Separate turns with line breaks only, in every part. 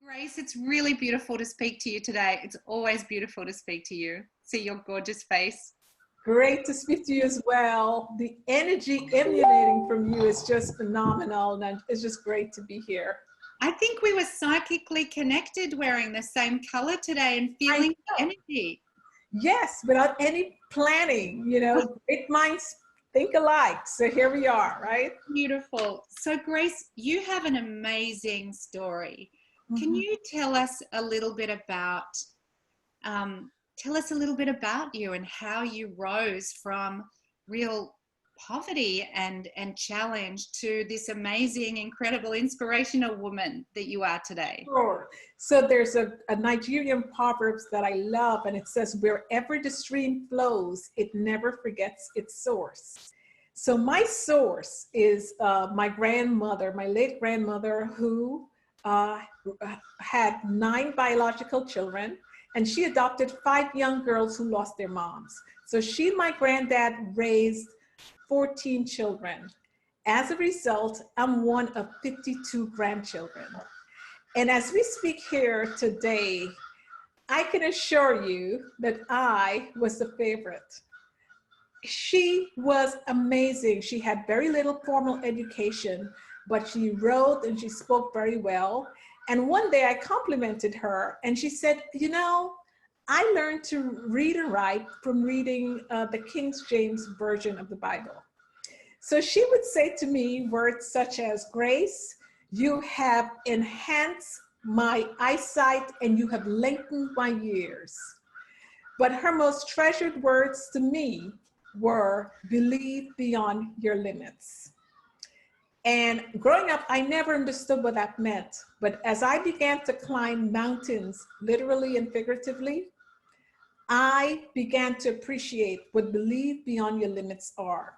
Grace, it's really beautiful to speak to you today. It's always beautiful to speak to you. See your gorgeous face.
Great to speak to you as well. The energy emanating from you is just phenomenal, and it's just great to be here.
I think we were psychically connected wearing the same color today and
I
feeling the
know.
energy.
Yes, without any planning, great minds think alike. So here we are, right?
Beautiful. So Grace, you have an amazing story. Can you tell us a little bit about you and how you rose from real poverty and challenge to this amazing, incredible, inspirational woman that you are today?
Sure. So there's a Nigerian proverbs that I love, and it says, wherever the stream flows, it never forgets its source. So my source is my grandmother, my late grandmother, who had 9 biological children, and she adopted 5 young girls who lost their moms. So she and my granddad raised 14 children. As a result, I'm one of 52 grandchildren. And as we speak here today, I can assure you that I was the favorite. She was amazing. She had very little formal education, but she wrote and she spoke very well. And one day I complimented her and she said, I learned to read and write from reading the King James Version of the Bible. So she would say to me words such as, Grace, you have enhanced my eyesight and you have lengthened my years. But her most treasured words to me were, believe beyond your limits. And growing up, I never understood what that meant. But as I began to climb mountains, literally and figuratively, I began to appreciate what believe beyond your limits are.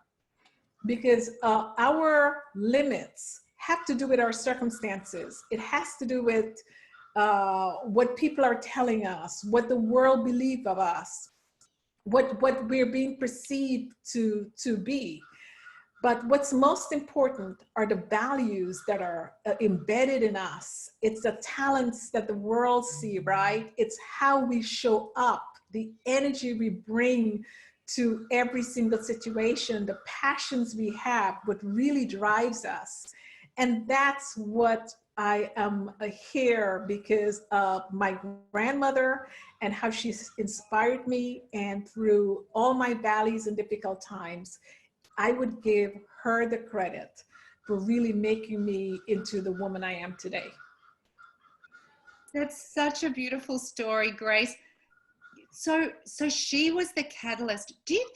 Because our limits have to do with our circumstances. It has to do with what people are telling us, what the world believes of us, what we're being perceived to be. But what's most important are the values that are embedded in us. It's the talents that the world see, right? It's how we show up, the energy we bring to every single situation, the passions we have, what really drives us. And that's what I am here because of my grandmother and how she's inspired me. And through all my valleys and difficult times, I would give her the credit for really making me into the woman I am today.
That's such a beautiful story, Grace. So she was the catalyst. Do you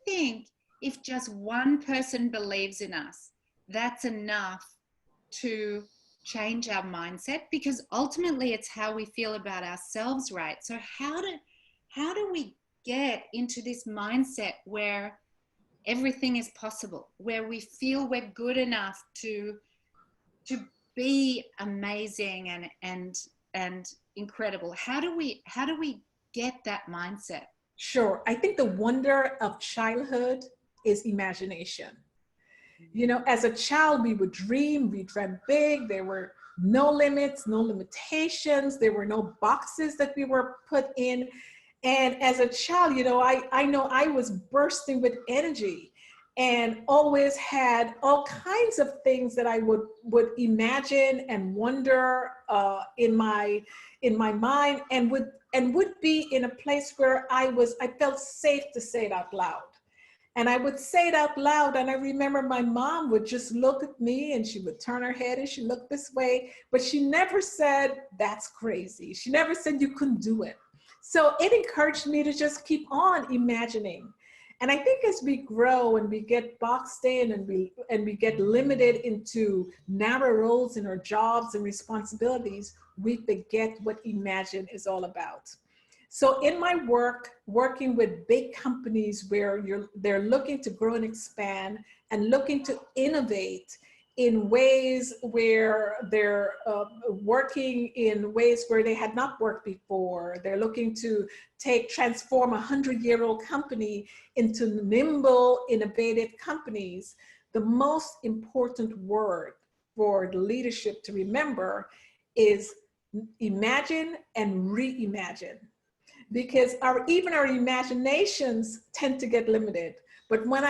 think if just one person believes in us, that's enough to change our mindset? Because ultimately it's how we feel about ourselves, right? So how do we get into this mindset where everything is possible, where we feel we're good enough to be amazing and incredible? How do we get that mindset?
Sure. I think the wonder of childhood is imagination. As a child, we would dream, we dreamt big. There were no limits, no limitations. There were no boxes that we were put in. And as a child, I know I was bursting with energy and always had all kinds of things that I would imagine and wonder in my mind, and would be in a place where I felt safe to say it out loud. And I would say it out loud, and I remember my mom would just look at me and she would turn her head and she looked this way, but she never said, that's crazy. She never said you couldn't do it. So it encouraged me to just keep on imagining. And I think as we grow and we get boxed in and we get limited into narrow roles in our jobs and responsibilities, we forget what imagine is all about. So in my working with big companies where they're looking to grow and expand and looking to innovate in ways where they're working in ways where they had not worked before. They're looking to transform a 100-year-old company into nimble, innovative companies. The most important word for the leadership to remember is imagine and reimagine, because even our imaginations tend to get limited. But when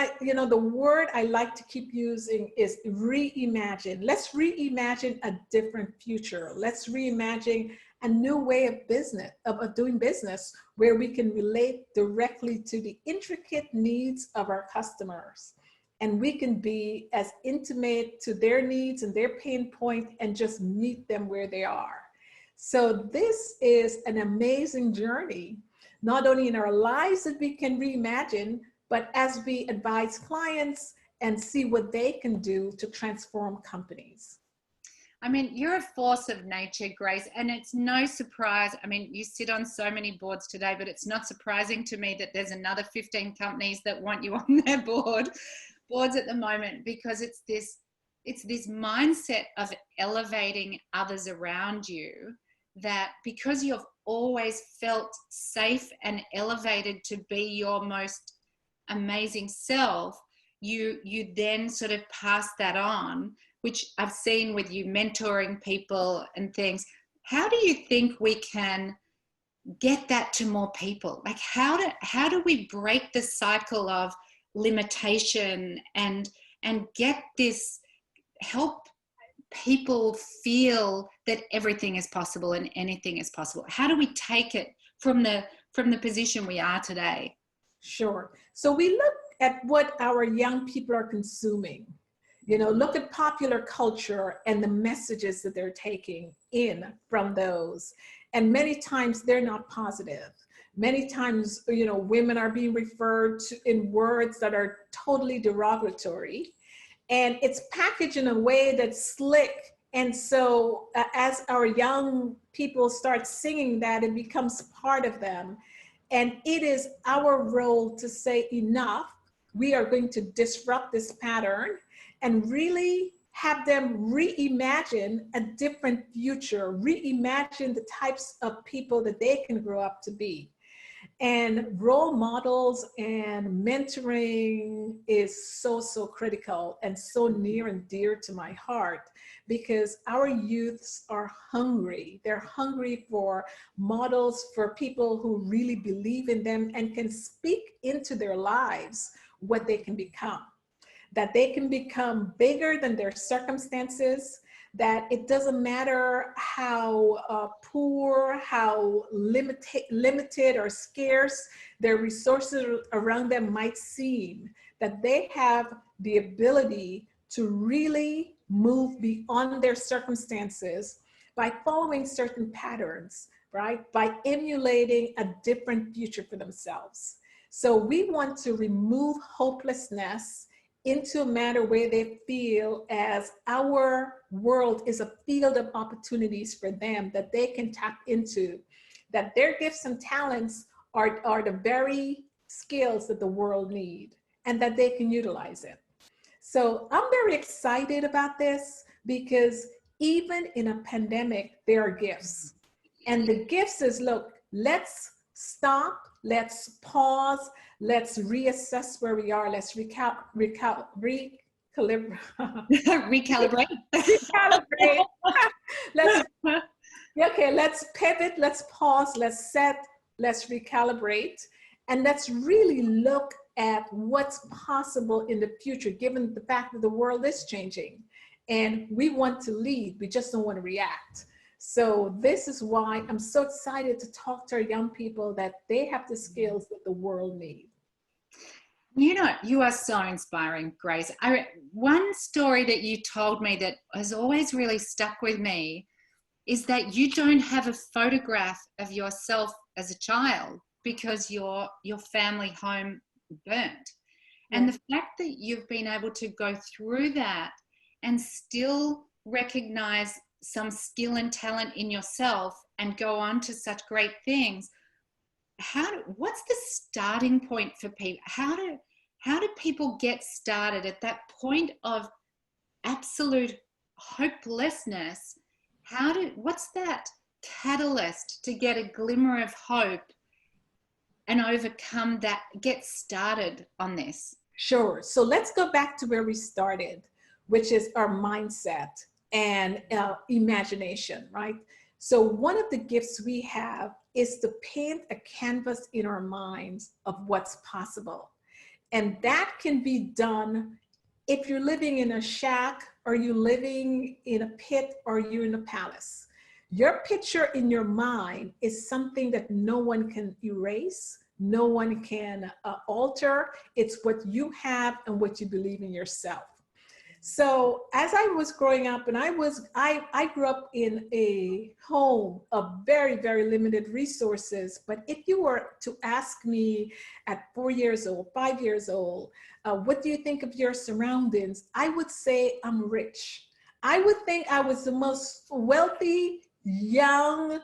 the word I like to keep using is reimagine. Let's reimagine a different future. Let's reimagine a new way of doing business, where we can relate directly to the intricate needs of our customers. And we can be as intimate to their needs and their pain point and just meet them where they are. So this is an amazing journey, not only in our lives that we can reimagine, but as we advise clients and see what they can do to transform companies.
I mean, you're a force of nature, Grace, and it's no surprise. I mean, you sit on so many boards today, but it's not surprising to me that there's another 15 companies that want you on their boards at the moment, because it's this mindset of elevating others around you, that because you've always felt safe and elevated to be your most amazing self, you then sort of pass that on, which I've seen with you mentoring people and things. How do you think we can get that to more people? Like, how do we break the cycle of limitation and get this, help people feel that everything is possible and anything is possible? How do we take it from the position we are today?
Sure. So we look at what our young people are consuming. Look at popular culture and the messages that they're taking in from those. And many times they're not positive. Many times, women are being referred to in words that are totally derogatory. And it's packaged in a way that's slick. And so as our young people start singing that, it becomes part of them. And it is our role to say, enough, we are going to disrupt this pattern and really have them reimagine a different future, reimagine the types of people that they can grow up to be. And role models and mentoring is so, so critical and so near and dear to my heart, because our youths are hungry. They're hungry for models, for people who really believe in them and can speak into their lives what they can become. That they can become bigger than their circumstances, that it doesn't matter how poor, how limited or scarce their resources around them might seem, that they have the ability to really move beyond their circumstances by following certain patterns, right? By emulating a different future for themselves. So we want to remove hopelessness into a matter where they feel as our world is a field of opportunities for them that they can tap into, that their gifts and talents are the very skills that the world need, and that they can utilize it. So I'm very excited about this, because even in a pandemic, there are gifts. And the gifts is, look, let's stop, let's pause, let's reassess where we are, let's recalibrate.
Recalibrate.
Recalibrate. Let's pivot, let's pause, let's set, let's recalibrate, and let's really look at what's possible in the future, given the fact that the world is changing. And we want to lead, we just don't want to react. So this is why I'm so excited to talk to our young people, that they have the skills that the world needs.
You are so inspiring, Grace. One story that you told me that has always really stuck with me is that you don't have a photograph of yourself as a child because your family home burnt. And the fact that you've been able to go through that and still recognize some skill and talent in yourself and go on to such great things. What's the starting point for people? How do people get started at that point of absolute hopelessness? What's that catalyst to get a glimmer of hope and overcome that, get started on this?
Sure. So let's go back to where we started, which is our mindset. and imagination, right? So one of the gifts we have is to paint a canvas in our minds of what's possible. And that can be done if you're living in a shack, or you're living in a pit, or you're in a palace. Your picture in your mind is something that no one can erase, no one can alter. It's what you have and what you believe in yourself. So as I was growing up, and I grew up in a home of very, very limited resources. But if you were to ask me at 4 years old, 5 years old, what do you think of your surroundings? I would say I'm rich. I would think I was the most wealthy young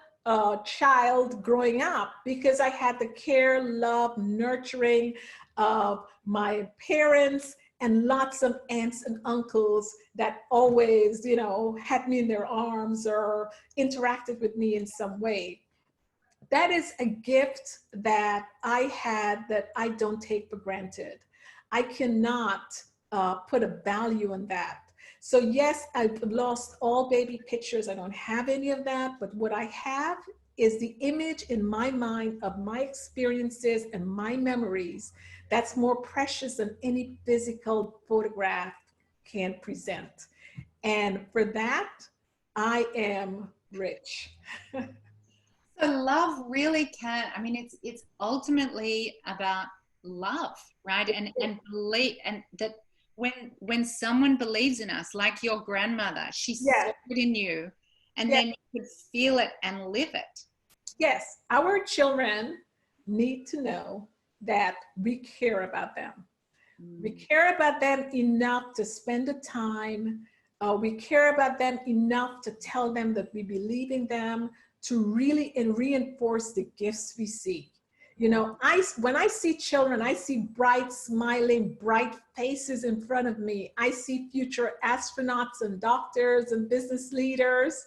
child growing up, because I had the care, love, nurturing of my parents, and lots of aunts and uncles that always, you know, had me in their arms or interacted with me in some way. That is a gift that I had that I don't take for granted. I cannot put a value on that. So yes, I've lost all baby pictures. I don't have any of that, but what I have is the image in my mind of my experiences and my memories that's more precious than any physical photograph can present. And for that, I am rich.
So love really can, I mean, it's ultimately about love, right? And believe, and that when someone believes in us, like your grandmother, she saw
Yes,
it in you, and
yes,
then you could feel it and live it.
yes. Our children need to know that we care about them. We care about them enough to spend the time. We care about them enough to tell them that we believe in them, to really and reinforce the gifts we see. You know, when I see children, I see bright, smiling, bright faces in front of me. I see future astronauts and doctors and business leaders.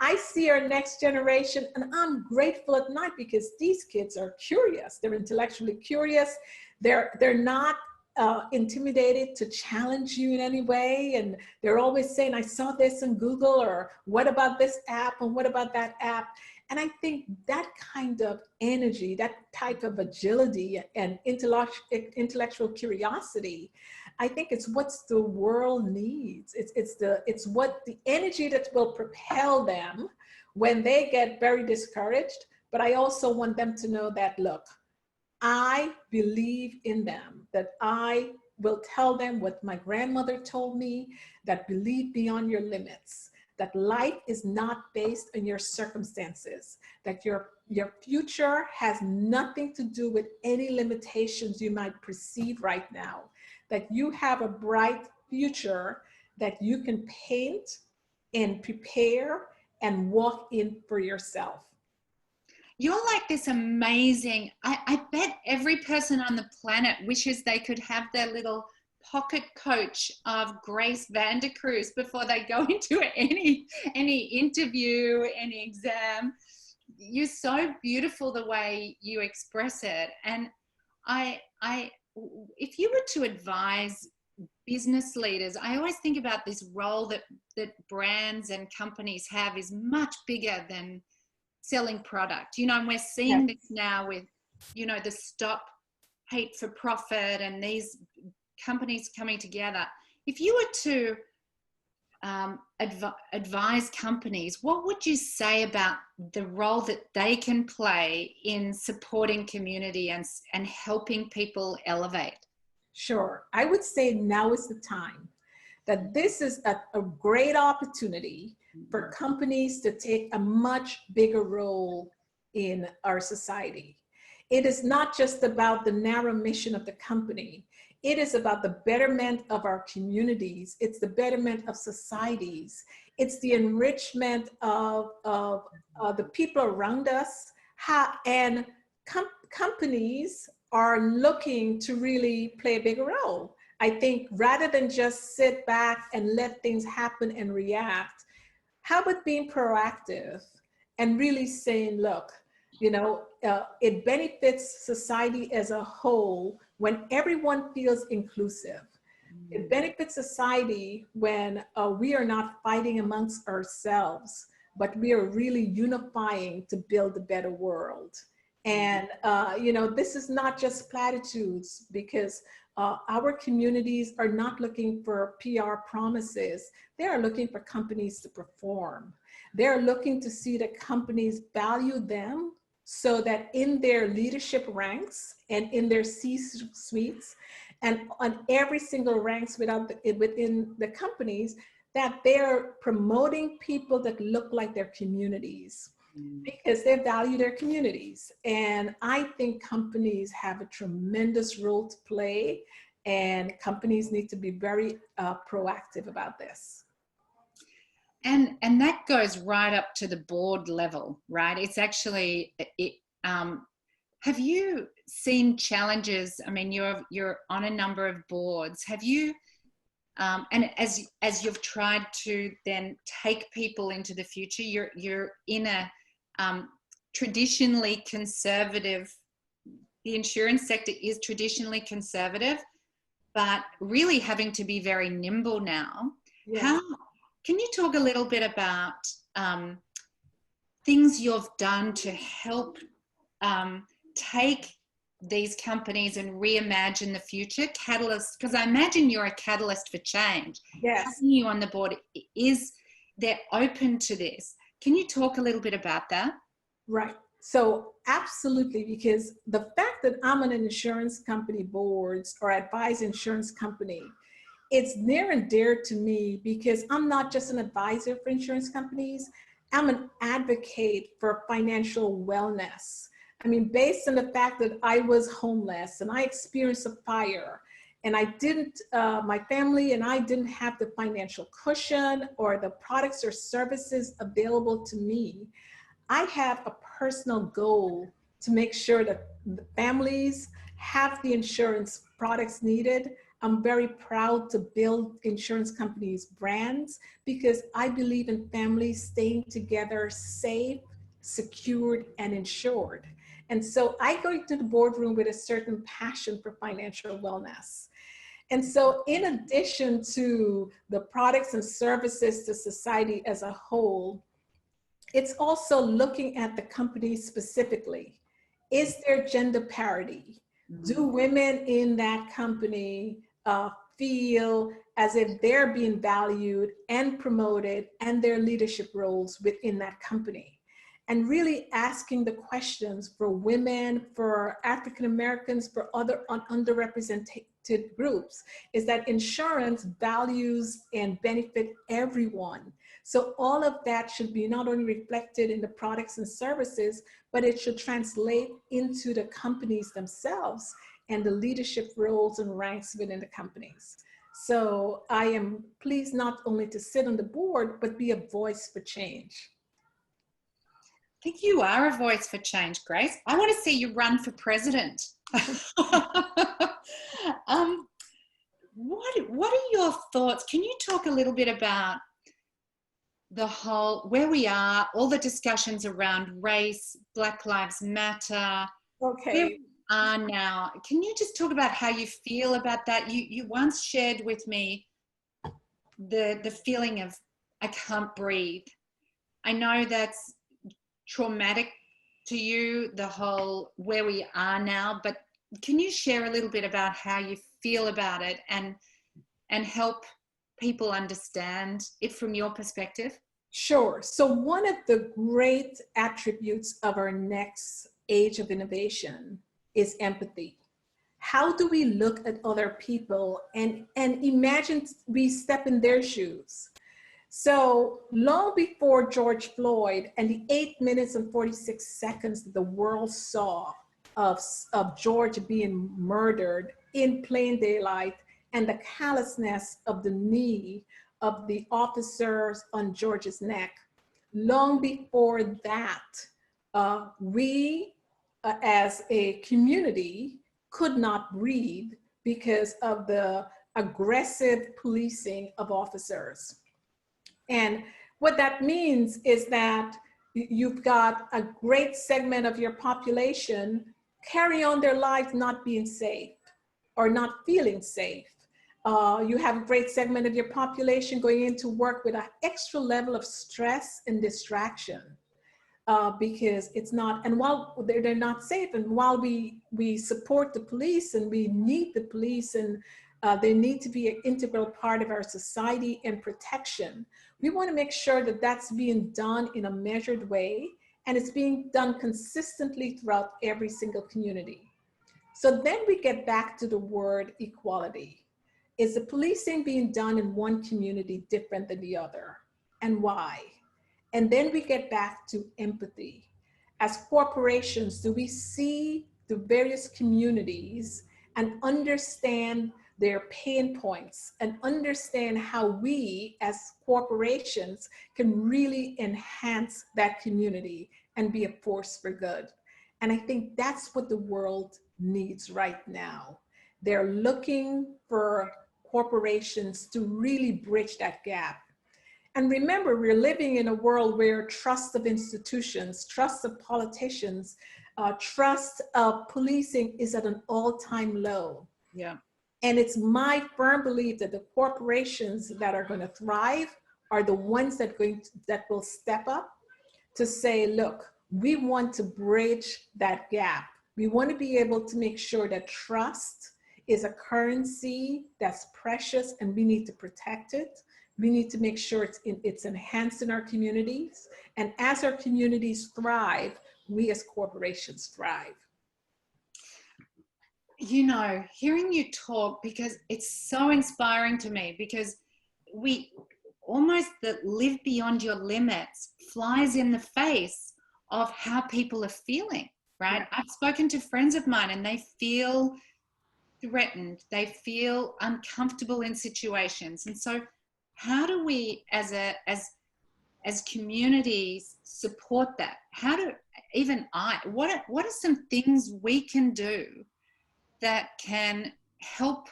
I see our next generation, and I'm grateful at night because these kids are curious. They're intellectually curious. They're not intimidated to challenge you in any way. And they're always saying, I saw this in Google, or what about this app, and what about that app? And I think that kind of energy, that type of agility and intellectual curiosity, I think it's what the world needs. It's what the energy that will propel them when they get very discouraged. But I also want them to know that, look, I believe in them, that I will tell them what my grandmother told me, that believe beyond your limits, that life is not based on your circumstances, that your future has nothing to do with any limitations you might perceive right now, that you have a bright future that you can paint and prepare and walk in for yourself.
You're like this amazing, I bet every person on the planet wishes they could have their little pocket coach of Grace Vandecruze before they go into any interview, any exam. You're so beautiful the way you express it. And if you were to advise business leaders, I always think about this role that brands and companies have is much bigger than selling product, you know, and we're seeing this now with, you know, the Stop Hate for Profit and these companies coming together. If you were to advise companies, what would you say about the role that they can play in supporting community and helping people elevate?
Sure. I would say now is the time, that this is a great opportunity for companies to take a much bigger role in our society. It is not just about the narrow mission of the company. It is about the betterment of our communities. It's the betterment of societies. It's the enrichment of the people around us. And companies are looking to really play a bigger role. I think rather than just sit back and let things happen and react, how about being proactive and really saying, look, you know, it benefits society as a whole when everyone feels inclusive. It benefits society when we are not fighting amongst ourselves, but we are really unifying to build a better world. And, you know, this is not just platitudes, because our communities are not looking for PR promises. They are looking for companies to perform. They're looking to see that companies value them, so that in their leadership ranks and in their C-suites and on every single ranks within the companies, that they're promoting people that look like their communities, because they value their communities. And I think companies have a tremendous role to play, and companies need to be very proactive about this.
And that goes right up to the board level, right? It's actually, have you seen challenges? I mean, you're on a number of boards. Have you, and as you've tried to then take people into the future, you're in a traditionally conservative, the insurance sector is traditionally conservative, but really having to be very nimble now.
Yeah.
Can you talk a little bit about things you've done to help take these companies and reimagine the future? Catalyst, because I imagine you're a catalyst for change.
Yes.
Having you on the board, they're open to this. Can you talk a little bit about that?
Right. So absolutely, because the fact that I'm on an insurance company boards or advise insurance company, it's near and dear to me, because I'm not just an advisor for insurance companies, I'm an advocate for financial wellness. I mean, based on the fact that I was homeless and I experienced a fire, and I didn't, my family and I didn't have the financial cushion or the products or services available to me, I have a personal goal to make sure that the families have the insurance products needed. I'm very proud to build insurance companies' brands, because I believe in families staying together safe, secured, and insured. And so I go into the boardroom with a certain passion for financial wellness. And so in addition to the products and services to society as a whole, it's also looking at the company specifically. Is there gender parity? Do women in that company feel as if they're being valued and promoted, and their leadership roles within that company? And really asking the questions for women, for African Americans, for other underrepresented groups, is that insurance values and benefit everyone. So all of that should be not only reflected in the products and services, but it should translate into the companies themselves and the leadership roles and ranks within the companies. So I am pleased not only to sit on the board, but be a voice for change.
I think you are a voice for change, Grace. I want to see you run for president. What are your thoughts? Can you talk a little bit about the whole, where we are, all the discussions around race, Black Lives Matter,
Okay.
where we are now? Can you just talk about how you feel about that? You once shared with me the feeling of, I can't breathe. I know that's traumatic to you, the whole where we are now, but can you share a little bit about how you feel about it and help people understand it from your perspective?
Sure. So one of the great attributes of our next age of innovation is empathy. How do we look at other people and imagine we step in their shoes? So long before George Floyd and the 8 minutes and 46 seconds that the world saw of George being murdered in plain daylight, and the callousness of the knee of the officers on George's neck, long before that, we as a community could not breathe because of the aggressive policing of officers. And what that means is that you've got a great segment of your population carry on their lives not being safe or not feeling safe. You have a great segment of your population going into work with an extra level of stress and distraction. Because it's not, and while they're not safe, and while we support the police and we need the police, and they need to be an integral part of our society and protection, we want to make sure that that's being done in a measured way, and it's being done consistently throughout every single community. So then we get back to the word equality. Is the policing being done in one community different than the other, and why? And then we get back to empathy. As corporations, do we see the various communities and understand their pain points and understand how we as corporations can really enhance that community and be a force for good? And I think that's what the world needs right now. They're looking for corporations to really bridge that gap. And remember, we're living in a world where trust of institutions, trust of politicians, trust of policing is at an all-time low.
Yeah.
And it's my firm belief that the corporations that are going to thrive are the ones that will step up to say, look, we want to bridge that gap. We want to be able to make sure that trust is a currency that's precious, and we need to protect it. We need to make sure it's enhanced in our communities. And as our communities thrive, we as corporations thrive.
You know, hearing you talk, because it's so inspiring to me, because we almost that live beyond your limits flies in the face of how people are feeling, right? Yeah. I've spoken to friends of mine and they feel threatened. They feel uncomfortable in situations. And so how do we as communities support that? How do what are some things we can do that can help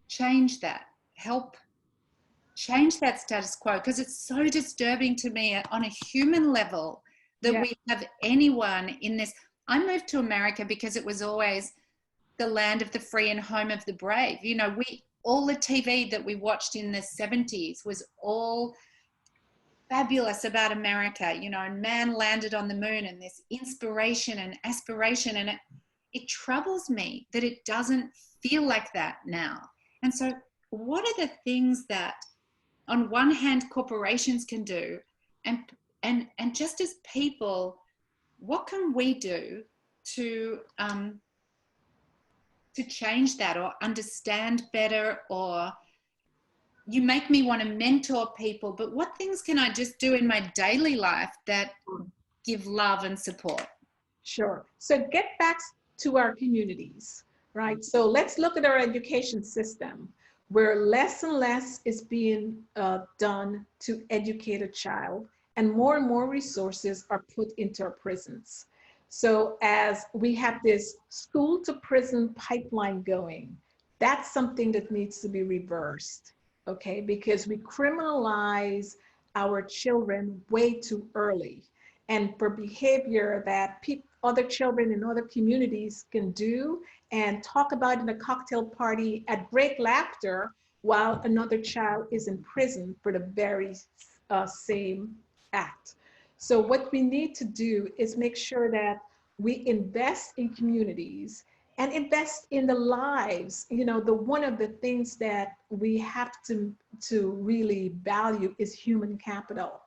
change that status quo? Because it's so disturbing to me on a human level that we have anyone in this. I moved to America because it was always the land of the free and home of the brave. You know, all the TV that we watched in the 70s was all fabulous about America, you know, and man landed on the moon, and this inspiration and aspiration. And it troubles me that it doesn't feel like that now. And so what are the things that on one hand corporations can do, and just as people, what can we do to change that or understand better? Or you make me want to mentor people, but what things can I just do in my daily life that give love and support?
Sure. So get back to our communities, right? So let's look at our education system, where less and less is being done to educate a child, and more resources are put into our prisons. So as we have this school to prison pipeline going, that's something that needs to be reversed, okay? Because we criminalize our children way too early, and for behavior that other children in other communities can do and talk about in a cocktail party at great laughter, while another child is in prison for the very same act. So what we need to do is make sure that we invest in communities and invest in the lives. You know, one of the things that we have to really value is human capital.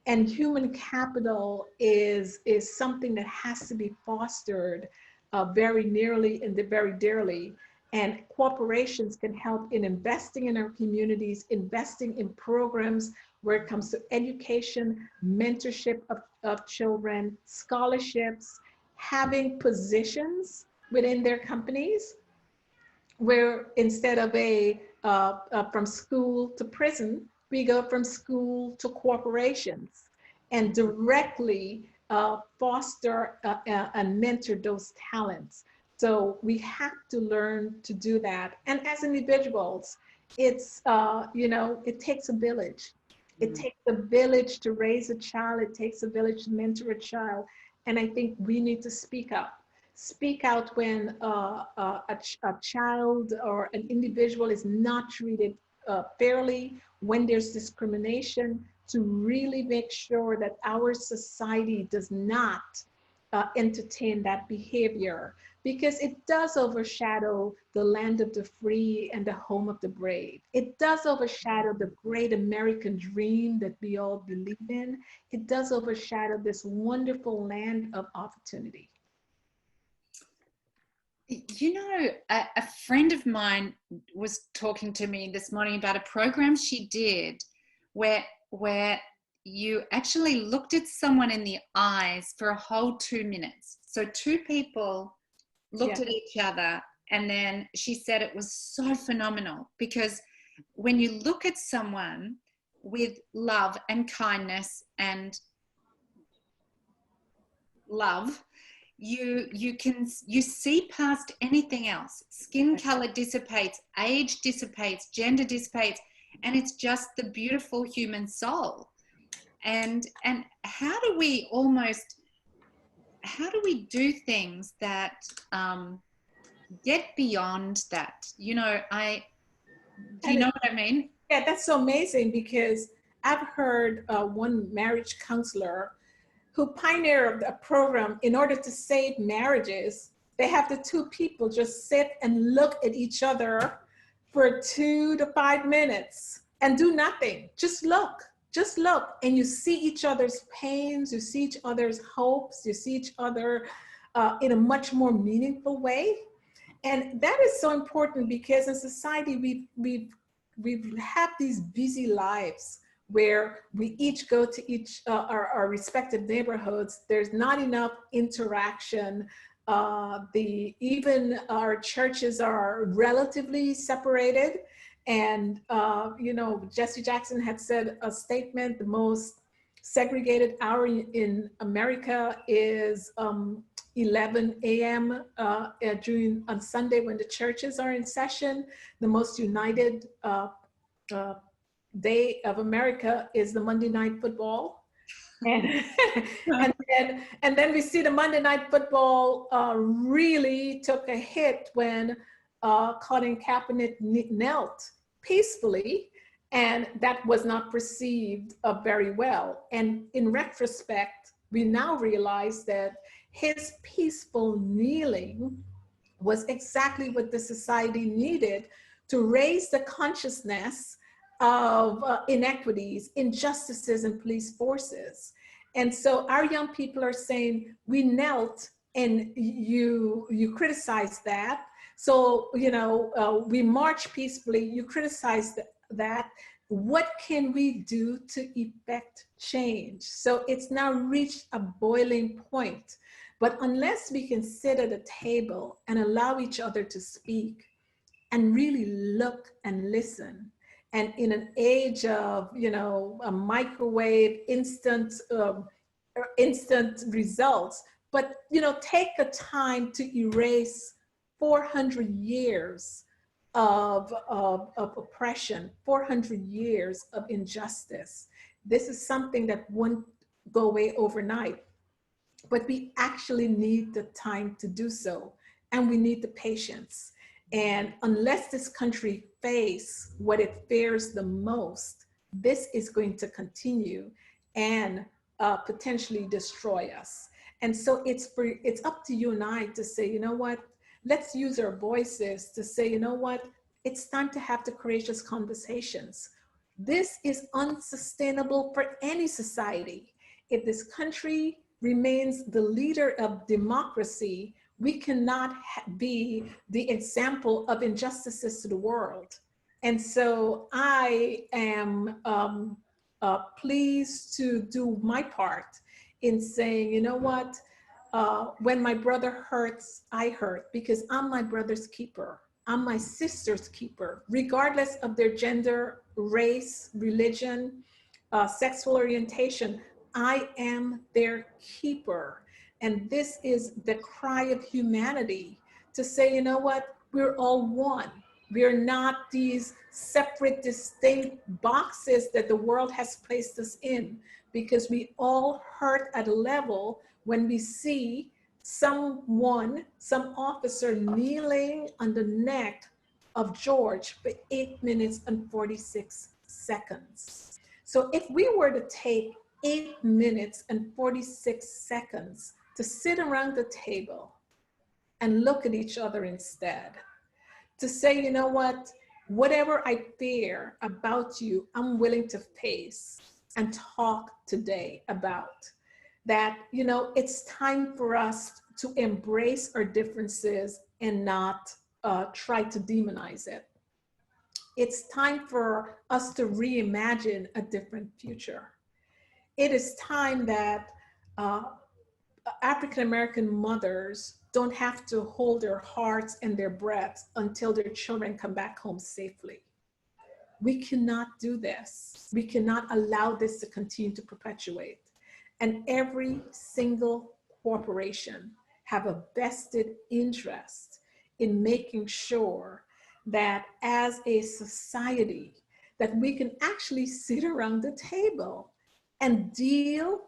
And human capital is something that has to be fostered very nearly and very dearly. And corporations can help in investing in our communities, investing in programs where it comes to education, mentorship of children, scholarships, having positions within their companies, where instead of from school to prison, we go from school to corporations, and directly foster and mentor those talents. So we have to learn to do that. And as individuals, it's, it takes a village. It takes a village to raise a child. It takes a village to mentor a child. And I think we need to speak up. speak out when a child or an individual is not treated fairly, when there's discrimination, to really make sure that our society does not entertain that behavior, because it does overshadow the land of the free and the home of the brave. It does overshadow the great American dream that we all believe in. It does overshadow this wonderful land of opportunity.
You know, a friend of mine was talking to me this morning about a program she did where you actually looked at someone in the eyes for a whole 2 minutes. So two people looked at each other, and then she said it was so phenomenal, because when you look at someone with love and kindness and love, you see past anything else. Skin color dissipates, age dissipates, gender dissipates, and it's just the beautiful human soul. And how do we do things that get beyond that? You know, do you know what I mean?
Yeah, that's so amazing, because I've heard one marriage counselor who pioneered a program in order to save marriages. They have the two people just sit and look at each other for 2 to 5 minutes and do nothing. Just look, and you see each other's pains, you see each other's hopes, you see each other in a much more meaningful way. And that is so important, because in society we've had these busy lives where we each go to our respective neighborhoods. There's not enough interaction. Even our churches are relatively separated. And, you know, Jesse Jackson had said a statement: the most segregated hour in America is 11 a.m. On Sunday when the churches are in session. The most united day of America is the Monday Night Football. And, and then we see the Monday Night Football really took a hit when Colin Kaepernick knelt peacefully, and that was not perceived very well. And in retrospect, we now realize that his peaceful kneeling was exactly what the society needed to raise the consciousness of inequities, injustices in police forces. And so our young people are saying, we knelt and you criticize that. So, you know, we march peacefully, you criticize that. What can we do to effect change? So it's now reached a boiling point. But unless we can sit at a table and allow each other to speak and really look and listen, and in an age of, you know, a microwave, instant results, but, you know, take the time to erase 400 years of oppression, 400 years of injustice. This is something that won't go away overnight, but we actually need the time to do so, and we need the patience. And unless this country face what it fears the most, this is going to continue and potentially destroy us. And so it's up to you and I to say, you know what, let's use our voices to say, you know what, it's time to have the courageous conversations. This is unsustainable for any society. If this country remains the leader of democracy, we cannot be the example of injustices to the world. And so I am pleased to do my part in saying, you know what, when my brother hurts, I hurt, because I'm my brother's keeper. I'm my sister's keeper, regardless of their gender, race, religion, sexual orientation. I am their keeper. And this is the cry of humanity, to say, you know what, we're all one. We're not these separate, distinct boxes that the world has placed us in, because we all hurt at a level when we see some officer kneeling on the neck of George for 8 minutes and 46 seconds. So if we were to take 8 minutes and 46 seconds to sit around the table and look at each other instead, to say, you know what, whatever I fear about you, I'm willing to face and talk today about that. You know, it's time for us to embrace our differences and not try to demonize it. It's time for us to reimagine a different future. It is time that African-American mothers don't have to hold their hearts and their breaths until their children come back home safely. We cannot do this. We cannot allow this to continue to perpetuate. And every single corporation have a vested interest in making sure that as a society, that we can actually sit around the table and deal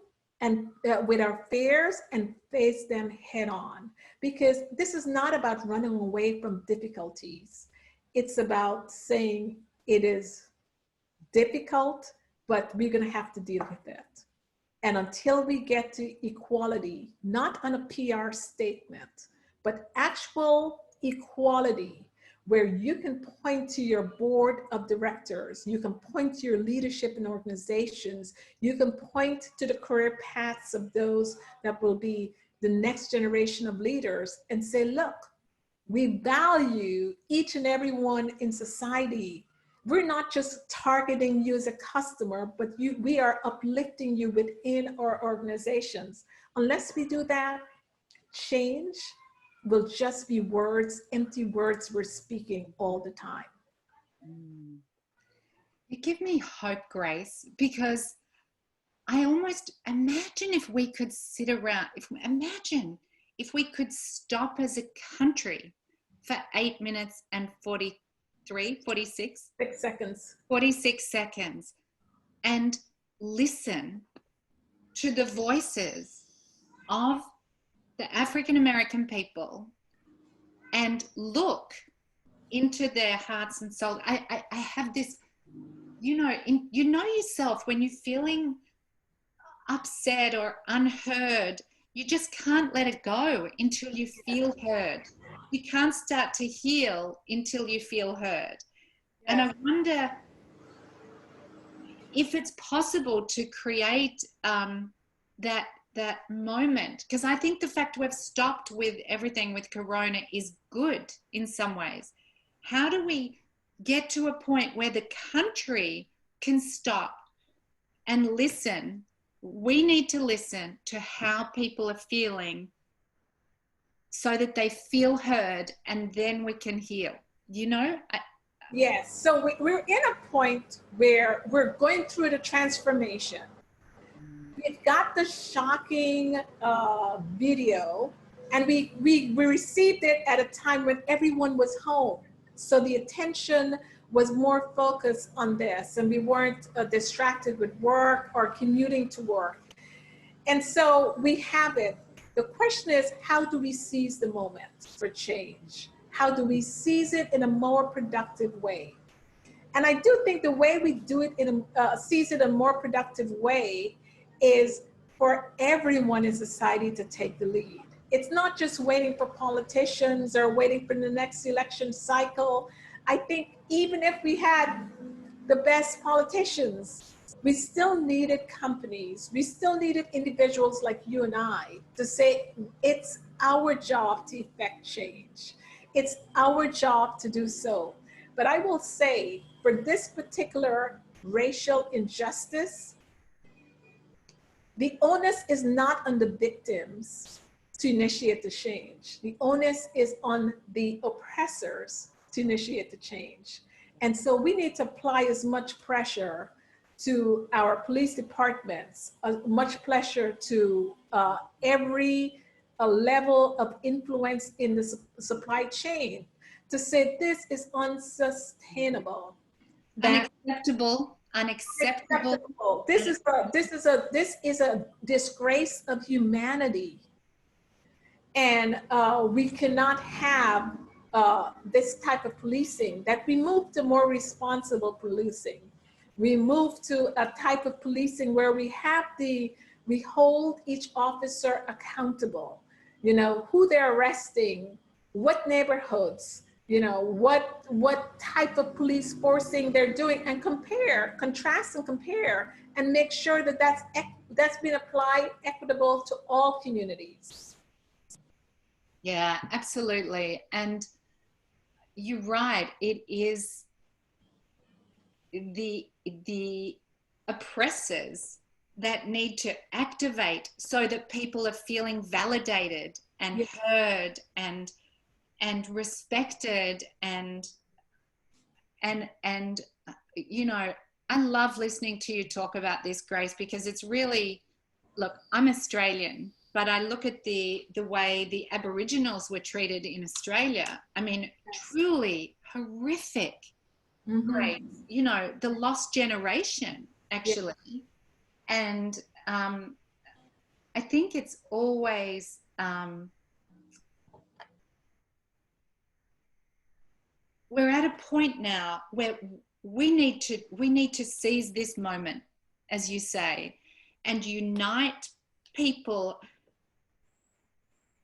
and with our fears and face them head on. Because this is not about running away from difficulties. It's about saying it is difficult, but we're gonna have to deal with it. And until we get to equality, not on a PR statement, but actual equality, where you can point to your board of directors, you can point to your leadership in organizations, you can point to the career paths of those that will be the next generation of leaders and say, look, we value each and every one in society. We're not just targeting you as a customer, but we are uplifting you within our organizations. Unless we do that, change will just be words, empty words we're speaking all the time.
You give me hope, Grace, because I almost imagine if we could sit around, imagine if we could stop as a country for 8 minutes and 46
seconds.
46 seconds and listen to the voices of the African-American people and look into their hearts and souls. I have this, you know yourself when you're feeling upset or unheard, you just can't let it go until you feel heard. You can't start to heal until you feel heard. Yes. And I wonder if it's possible to create that moment, because I think the fact we've stopped with everything with Corona is good in some ways. How do we get to a point where the country can stop and listen? We need to listen to how people are feeling so that they feel heard, and then we can heal, you know?
Yes, so we're in a point where we're going through the transformation. We've got the shocking video, and we received it at a time when everyone was home. So the attention was more focused on this, and we weren't distracted with work or commuting to work. And so we have it. The question is, how do we seize the moment for change? How do we seize it in a more productive way? And I do think the way we do it seize it in a more productive way is for everyone in society to take the lead. It's not just waiting for politicians or waiting for the next election cycle. I think even if we had the best politicians, we still needed companies. We still needed individuals like you and I to say, it's our job to effect change. It's our job to do so. But I will say, for this particular racial injustice, the onus is not on the victims to initiate the change. The onus is on the oppressors to initiate the change. And so we need to apply as much pressure to our police departments, as much pressure to every level of influence in the supply chain to say this is unsustainable.
Unacceptable.
This is a disgrace of humanity. And we cannot have this type of policing, that we move to more responsible policing. We move to a type of policing where we hold each officer accountable, you know, who they're arresting, what neighborhoods, you know, what type of police forcing they're doing, and contrast and compare, and make sure that that's been applied equitable to all communities.
Yeah, absolutely. And you're right. It is the oppressors that need to activate so that people are feeling validated and heard and respected and you know, I love listening to you talk about this, Grace, because it's really, look, I'm Australian, but I look at the way the Aboriginals were treated in Australia. I mean, truly horrific. Great, you know, the lost generation, actually. And I think it's always we're at a point now where we need to seize this moment, as you say, and unite people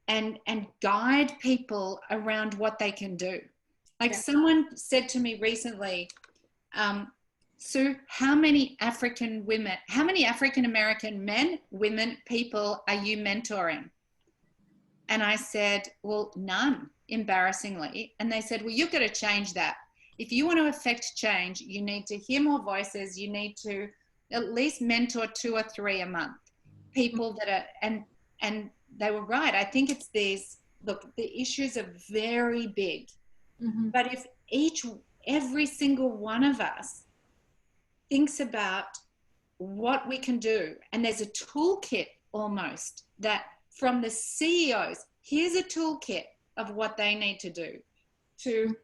and guide people around what they can do. Like someone said to me recently, Sue, how many African American men, women, people are you mentoring? And I said, well, none, embarrassingly. And they said, well, you've got to change that. If you want to affect change, you need to hear more voices. You need to at least mentor 2 or 3 a month, people that are, and they were right. I think it's these, look, the issues are very big, but if every single one of us thinks about what we can do, and there's a toolkit almost that from the CEOs, here's a toolkit of what they need to do, to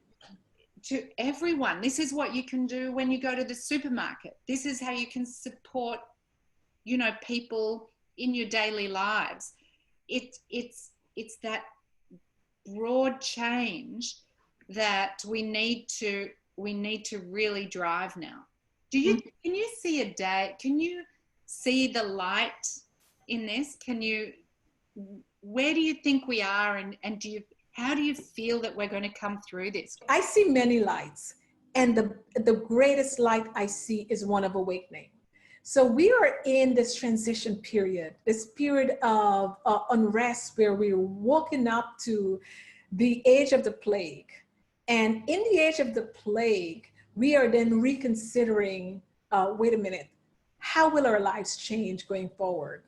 everyone. This is what you can do when you go to the supermarket. This is how you can support, you know, people in your daily lives. It's that broad change that we need to really drive now. Can you see a day? Can you see the light in this? Where do you think we are, and how do you feel that we're going to come through this?
I see many lights, and the greatest light I see is one of awakening. So we are in this transition period, this period of unrest, where we're woken up to the age of the plague. And in the age of the plague, we are then reconsidering, wait a minute, how will our lives change going forward?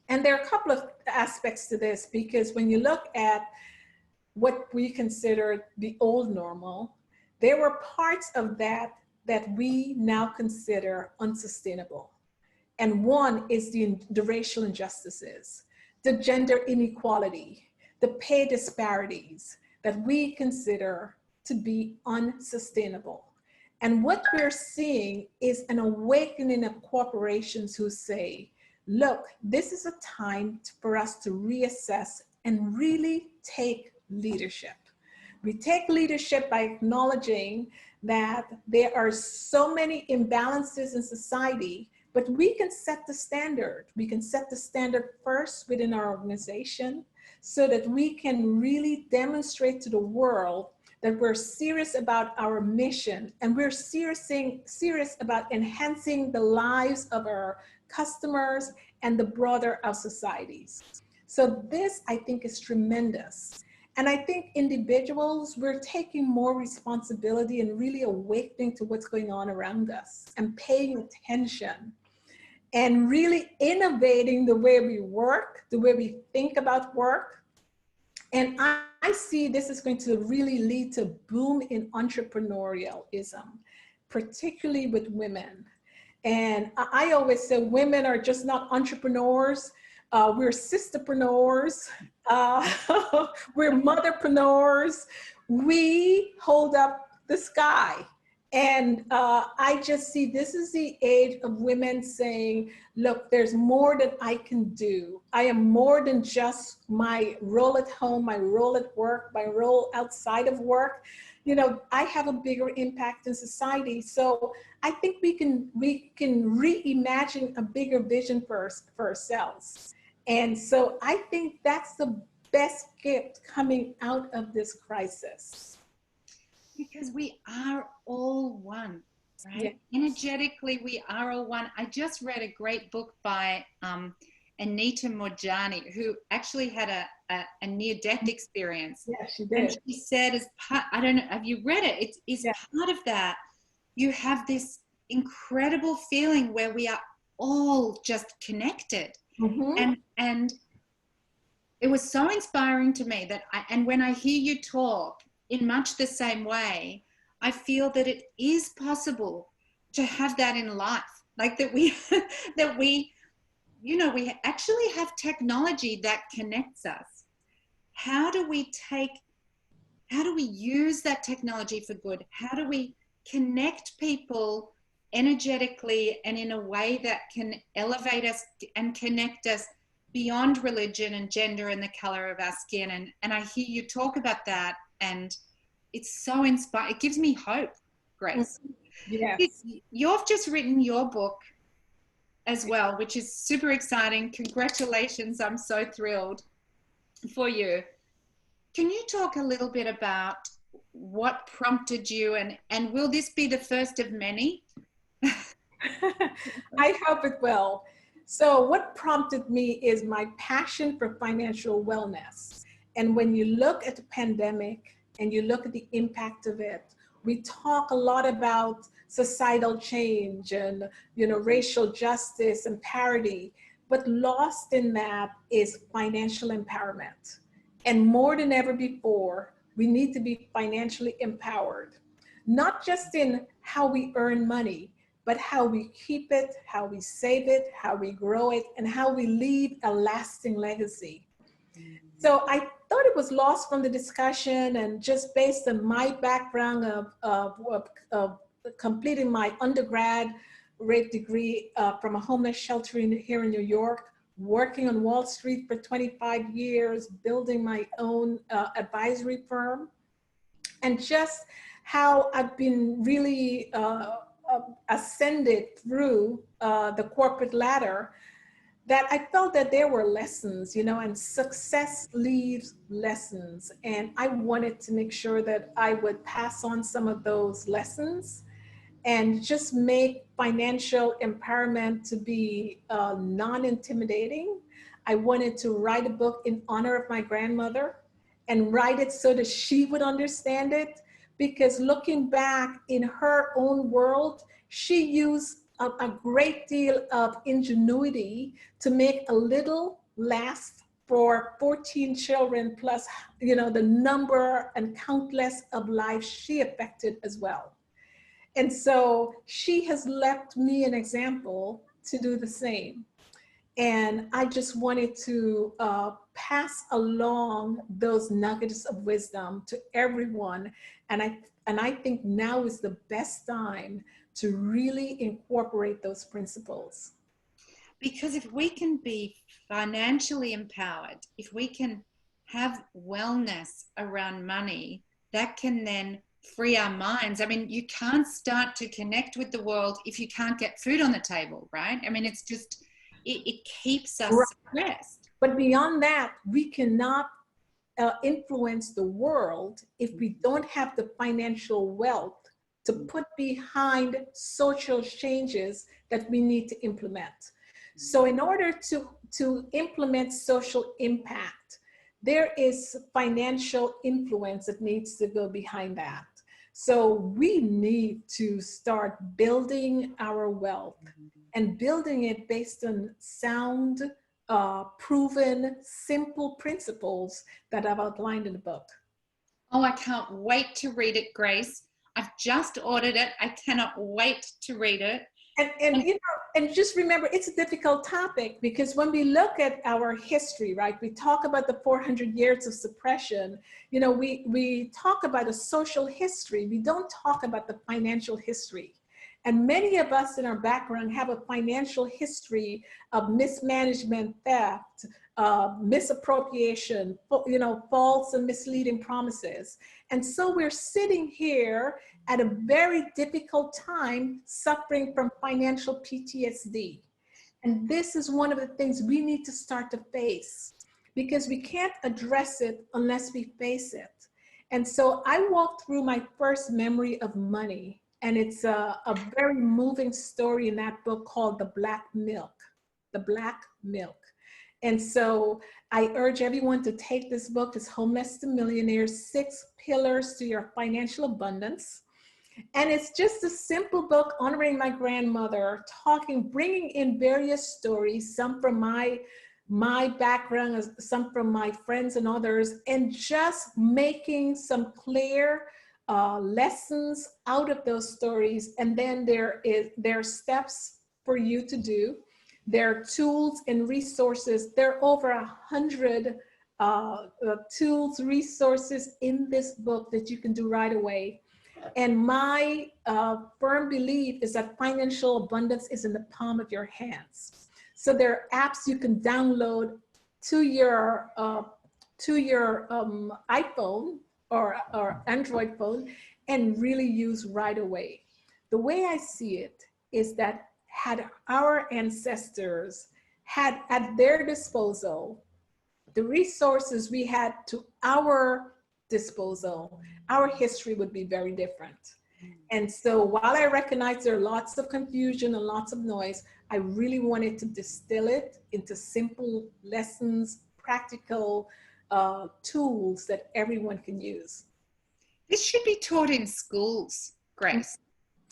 And there are a couple of aspects to this, because when you look at what we consider the old normal, there were parts of that we now consider unsustainable. And one is the racial injustices, the gender inequality, the pay disparities that we consider to be unsustainable. And what we're seeing is an awakening of corporations who say, look, this is a time for us to reassess and really take leadership. We take leadership by acknowledging that there are so many imbalances in society, but we can set the standard. We can set the standard first within our organization, so that we can really demonstrate to the world that we're serious about our mission, and we're serious about enhancing the lives of our customers and the broader our societies. So this, I think, is tremendous. And I think individuals, we're taking more responsibility and really awakening to what's going on around us and paying attention and really innovating the way we work, the way we think about work. And I see this is going to really lead to boom in entrepreneurialism, particularly with women. And I always say women are just not entrepreneurs. We're sisterpreneurs. We're motherpreneurs. We hold up the sky. And I just see this is the age of women saying, look, there's more that I can do. I am more than just my role at home, my role at work, my role outside of work. You know, I have a bigger impact in society. So I think we can reimagine a bigger vision for ourselves. And so I think that's the best gift coming out of this crisis.
Because we are all one, right?
Yeah.
Energetically, we are all one. I just read a great book by Anita Morjani, who actually had a near-death experience.
Yeah, she did.
And she said, as part, I don't know, have you read it? It's
Yeah.
part of that. You have this incredible feeling where we are all just connected.
Mm-hmm.
And it was so inspiring to me that and when I hear you talk in much the same way, I feel that it is possible to have that in life. Like that we you know, we actually have technology that connects us. How do we use that technology for good? How do we connect people energetically and in a way that can elevate us and connect us beyond religion and gender and the color of our skin? And I hear you talk about that, and it's so inspiring. It gives me hope, Grace.
Yes.
You've just written your book as well, which is super exciting. Congratulations. I'm so thrilled for you. Can you talk a little bit about what prompted you, and will this be the first of many?
I hope it will. So what prompted me is my passion for financial wellness. And when you look at the pandemic and you look at the impact of it, we talk a lot about societal change and, you know, racial justice and parity, but lost in that is financial empowerment. And more than ever before, we need to be financially empowered, not just in how we earn money, but how we keep it, how we save it, how we grow it, and how we leave a lasting legacy. So I thought it was lost from the discussion, and just based on my background of completing my undergrad rate degree from a homeless shelter here in New York, working on Wall Street for 25 years, building my own advisory firm, and just how I've been really ascended through the corporate ladder, that I felt that there were lessons, you know, and success leaves lessons. And I wanted to make sure that I would pass on some of those lessons and just make financial empowerment to be non-intimidating. I wanted to write a book in honor of my grandmother and write it so that she would understand it. Because looking back in her own world, she used a great deal of ingenuity to make a little last for 14 children, plus, you know, the number and countless of lives she affected as well. And so she has left me an example to do the same. And I just wanted to pass along those nuggets of wisdom to everyone. And I think now is the best time to really incorporate those principles.
Because if we can be financially empowered, if we can have wellness around money, that can then free our minds. I mean, you can't start to connect with the world if you can't get food on the table, right? I mean, it's just, it keeps us stressed.
But beyond that, we cannot influence the world if we don't have the financial wealth to put behind social changes that we need to implement. So in order to implement social impact, there is financial influence that needs to go behind that. So we need to start building our wealth and building it based on sound, proven, simple principles that I've outlined in the book.
Oh, I can't wait to read it, Grace. I've just ordered it. I cannot wait to read it.
And you know, and just remember, it's a difficult topic because when we look at our history, right, we talk about the 400 years of suppression. You know, we talk about a social history. We don't talk about the financial history. And many of us in our background have a financial history of mismanagement, theft, misappropriation, you know, false and misleading promises. And so we're sitting here at a very difficult time suffering from financial PTSD. And this is one of the things we need to start to face because we can't address it unless we face it. And so I walked through my first memory of money, and it's a very moving story in that book called The Black Milk, The Black Milk. And so I urge everyone to take this book. It's Homeless to Millionaires, 6 Pillars to Your Financial Abundance. And it's just a simple book honoring my grandmother, bringing in various stories, some from my background, some from my friends and others, and just making some clear lessons out of those stories. And then there are steps for you to do. There are tools and resources. There are over 100 tools, resources in this book that you can do right away. And my firm belief is that financial abundance is in the palm of your hands. So there are apps you can download to your iPhone or Android phone and really use right away. The way I see it is that had our ancestors had at their disposal the resources we had to our disposal, our history would be very different. And so while I recognize there are lots of confusion and lots of noise, I really wanted to distill it into simple lessons, practical tools that everyone can use.
This should be taught in schools, Grace.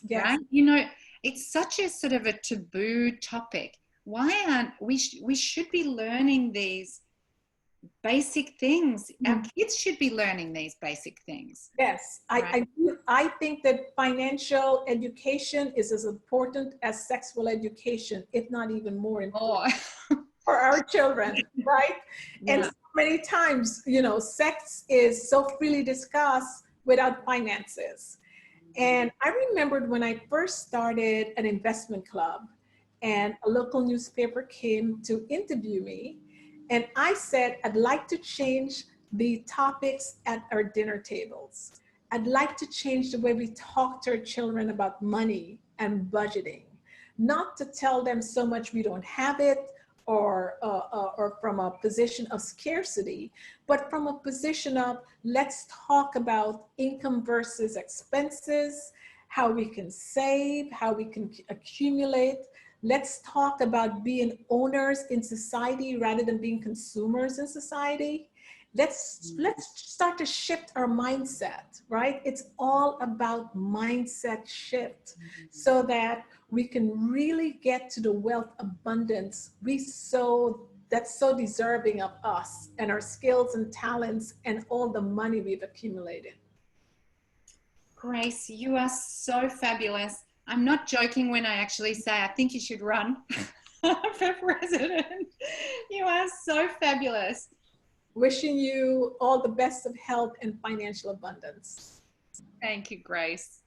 Yes.
Right? You know, it's such a sort of a taboo topic. Why aren't we should be learning these basic things. Our kids should be learning these basic things.
Yes, right? I think that financial education is as important as sexual education, if not even more important for our children, right? Yeah. And so many times, you know, sex is so freely discussed without finances. And I remembered when I first started an investment club and a local newspaper came to interview me. And I said, I'd like to change the topics at our dinner tables. I'd like to change the way we talk to our children about money and budgeting, not to tell them so much we don't have it or from a position of scarcity, but from a position of let's talk about income versus expenses, how we can save, how we can accumulate. Let's talk about being owners in society rather than being consumers in society. Let's start to shift our mindset, right? It's all about mindset shift so that we can really get to the wealth abundance that's so deserving of us and our skills and talents and all the money we've accumulated.
Grace, you are so fabulous. I'm not joking when I actually say I think you should run for president. You are so fabulous.
Wishing you all the best of health and financial abundance.
Thank you, Grace.